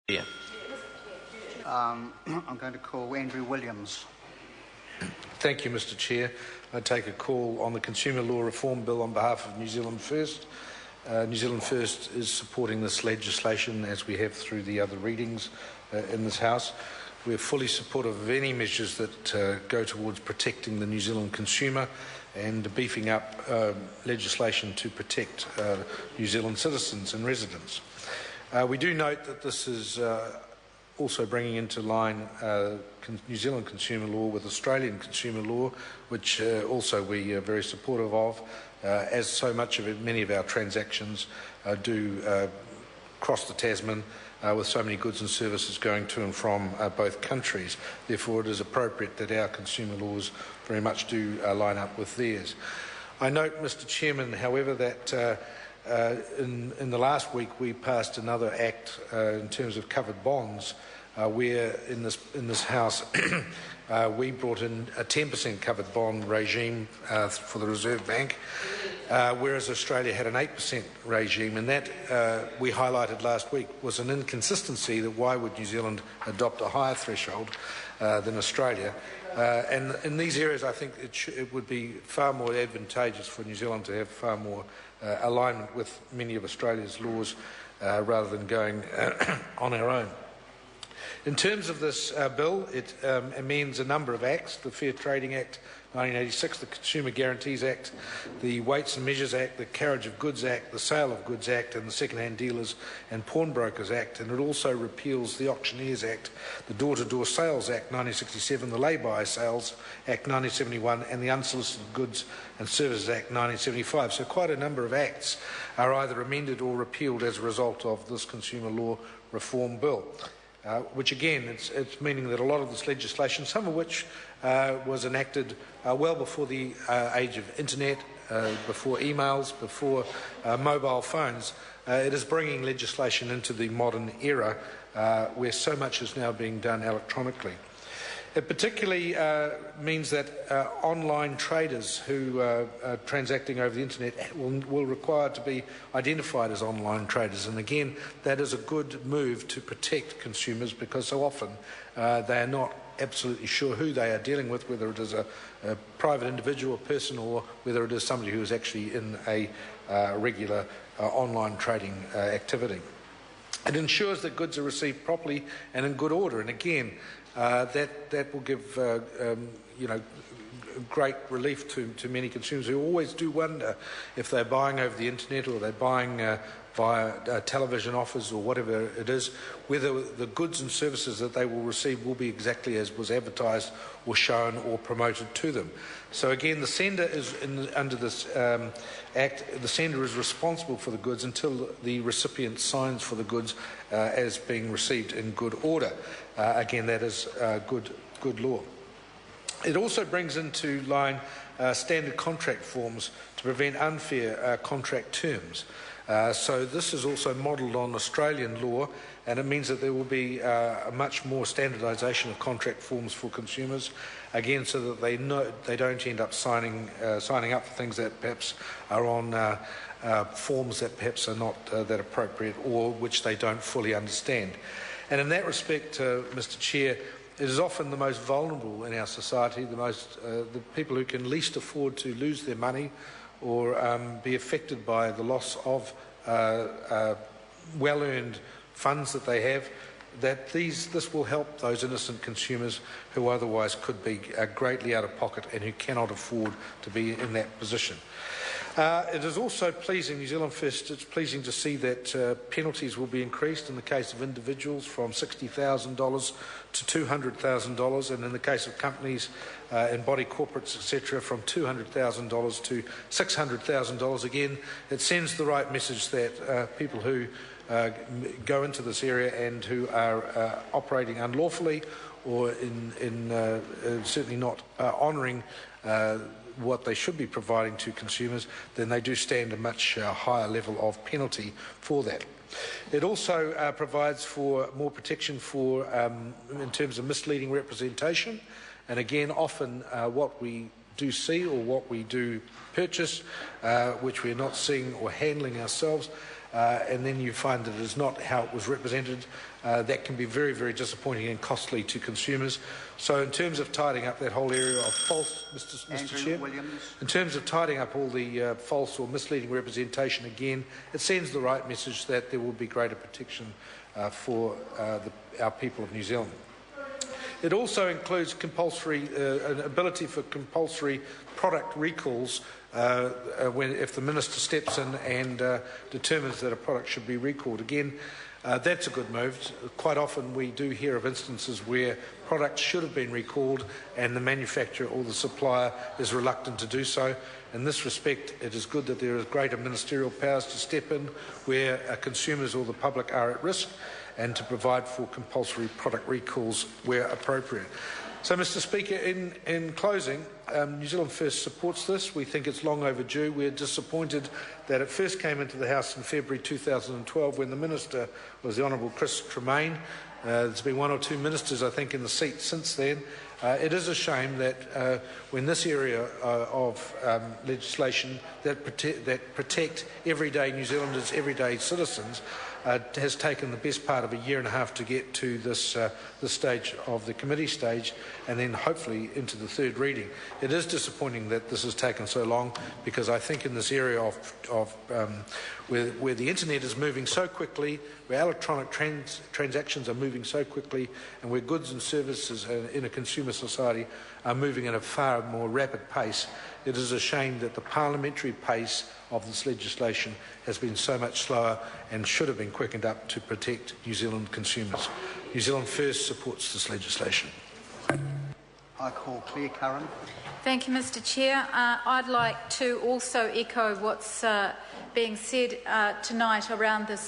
Yeah. I'm going to call Andrew Williams. Thank you, Mr. Chair. I take a call on the Consumer Law Reform Bill on behalf of New Zealand First. New Zealand First is supporting this legislation as we have through the other readings in this House. We're fully supportive of any measures that go towards protecting the New Zealand consumer and beefing up legislation to protect New Zealand citizens and residents. We do note that this is also bringing into line New Zealand consumer law with Australian consumer law, which also we are very supportive of, as so much of it, many of our transactions do cross the Tasman with so many goods and services going to and from both countries. Therefore, it is appropriate that our consumer laws very much do line up with theirs. I note, Mr. Chairman, however, that in the last week we passed another act in terms of covered bonds, where in this House we brought in a 10% covered bond regime for the Reserve Bank, whereas Australia had an 8% regime, and that we highlighted last week was an inconsistency. That why would New Zealand adopt a higher threshold than Australia? And in these areas, I think it would be far more advantageous for New Zealand to have far more alignment with many of Australia's laws rather than going on our own. In terms of this bill, it amends a number of acts: the Fair Trading Act 1986, the Consumer Guarantees Act, the Weights and Measures Act, the Carriage of Goods Act, the Sale of Goods Act, and the Second-Hand Dealers and Pawnbrokers Act. And it also repeals the Auctioneers Act, the Door-to-Door Sales Act 1967, the Lay-by Sales Act 1971, and the Unsolicited Goods and Services Act 1975. So quite a number of acts are either amended or repealed as a result of this consumer law reform bill. Which again, it's meaning that a lot of this legislation, some of which was enacted well before the age of internet, before emails, before mobile phones, it is bringing legislation into the modern era where so much is now being done electronically. It particularly means that online traders who are transacting over the internet will require to be identified as online traders. And again, that is a good move to protect consumers, because so often they are not absolutely sure who they are dealing with, whether it is a private individual, a person, or whether it is somebody who is actually in a regular online trading activity. It ensures that goods are received properly and in good order. And again, that will give great relief to many consumers who always do wonder if they're buying over the internet or they're buying via television offers or whatever it is, whether the goods and services that they will receive will be exactly as was advertised or shown or promoted to them. So again, the sender is, under this Act, the sender is responsible for the goods until the recipient signs for the goods as being received in good order. Again, that is good law. It also brings into line standard contract forms to prevent unfair contract terms. So this is also modelled on Australian law, and it means that there will be a much more standardisation of contract forms for consumers, again, so that they don't end up signing up for things that perhaps are on forms that perhaps are not that appropriate, or which they don't fully understand. And in that respect, Mr. Chair, it is often the most vulnerable in our society, the people who can least afford to lose their money or be affected by the loss of well-earned funds that they have, that this will help those innocent consumers who otherwise could be greatly out of pocket and who cannot afford to be in that position. It is also pleasing, New Zealand First, it's pleasing to see that penalties will be increased in the case of individuals from $60,000 to $200,000, and in the case of companies and body corporates, etc., from $200,000 to $600,000. Again, it sends the right message that people who go into this area and who are operating unlawfully or certainly not honouring what they should be providing to consumers, then they do stand a much higher level of penalty for that. It also provides for more protection in terms of misleading representation, and again, often what we do see or what we do purchase, which we're not seeing or handling ourselves, and then you find that it is not how it was represented, that can be very, very disappointing and costly to consumers. So in terms of tidying up that whole area of false, Mr. Chair, in terms of tidying up all the false or misleading representation, again, it sends the right message that there will be greater protection for our people of New Zealand. It also includes compulsory, an ability for compulsory product recalls if the Minister steps in and determines that a product should be recalled. Again, that's a good move. Quite often we do hear of instances where products should have been recalled and the manufacturer or the supplier is reluctant to do so. In this respect, it is good that there is greater ministerial powers to step in where consumers or the public are at risk, and to provide for compulsory product recalls where appropriate. So, Mr. Speaker, in closing, New Zealand First supports this. We think it's long overdue. We're disappointed that it first came into the House in February 2012 when the Minister was the Honourable Chris Tremaine. There's been one or two ministers, I think, in the seat since then. It is a shame that when this area of legislation that protect everyday New Zealanders, everyday citizens, has taken the best part of a year and a half to get to this stage of the committee stage, and then hopefully into the third reading. It is disappointing that this has taken so long, because I think in this area of where the internet is moving so quickly, where electronic transactions are moving so quickly, and where goods and services in a consumer society are moving at a far more rapid pace, it is a shame that the parliamentary pace of this legislation has been so much slower and should have been quickened up to protect New Zealand consumers. New Zealand First supports this legislation. I call Claire Curran. Thank you, Mr. Chair. I'd like to also echo what's being said tonight around this